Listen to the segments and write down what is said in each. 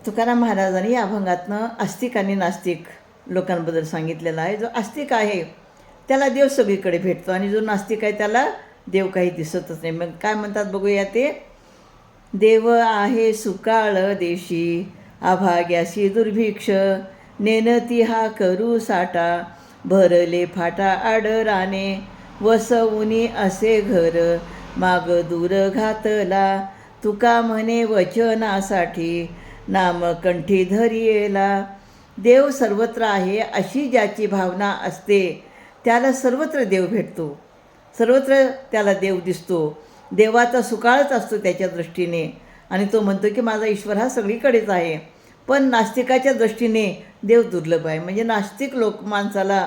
तुकाराम महाराजांनी या अभंगातनं आस्तिक आणि नास्तिक लोकांबद्दल सांगितलेलं आहे. जो आस्तिक आहे त्याला देव सगळीकडे भेटतो आणि जो नास्तिक आहे त्याला देव काही दिसतच नाही. मग काय म्हणतात बघूया ते. देव आहे सुकाळ देशी अभाग्याशी दुर्भिक्ष, नेनती हा करू साठा भरले फाटा आडराने, वसवुनी असे घर माग दूर घातला, तुका म्हणे वचनासाठी नाम कंठी धरियेला. देव सर्वत्र आहे अशी ज्याची भावना असते त्याला सर्वत्र देव भेटतो, सर्वत्र त्याला देव दिसतो. देवाचा सुकाळच असतो त्याच्या दृष्टीने आणि तो म्हणतो की माझा ईश्वर हा सगळीकडेच आहे. पण नास्तिकाच्या दृष्टीने देव दुर्लभ आहे. म्हणजे नास्तिक माणसाला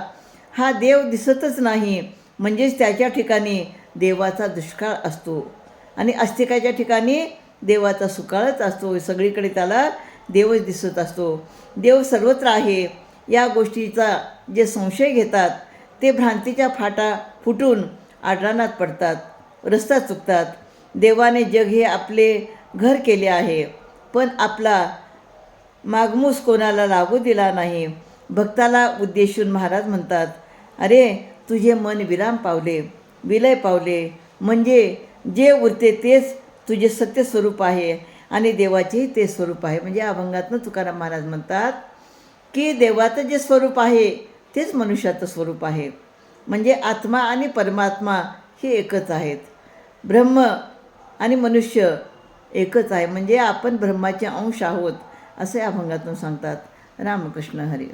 हा देव दिसतच नाही, म्हणजेच त्याच्या ठिकाणी देवाचा दुष्काळ असतो आणि आस्तिकाच्या ठिकाणी देवाचा सुकाळच असतो. सगळीकडे त्याला देवच दिसत असतो. देव सर्वत्र आहे या गोष्टीचा जे संशय घेतात ते भ्रांतीच्या फाटा फुटून आड्राणात पडतात, रस्ता चुकतात. देवाने जग हे आपले घर केले आहे, पण आपला मागमूस कोणाला लागू दिला नाही. भक्ताला उद्देशून महाराज म्हणतात, अरे तुझे मन विराम पावले, विलय पावले, म्हणजे जे उरते तेच तुझे सत्य स्वरूप आहे आणि देवाचेही ते स्वरूप आहे. म्हणजे अभंगातनं तुकाराम महाराज म्हणतात की देवाचं जे स्वरूप आहे तेच मनुष्याचं स्वरूप आहे. म्हणजे आत्मा आणि परमात्मा हे एकच आहेत. ब्रह्म आणि मनुष्य एकच आहे. म्हणजे आपण ब्रह्माचे अंश आहोत असे अभंगातून सांगतात. रामकृष्ण हरी.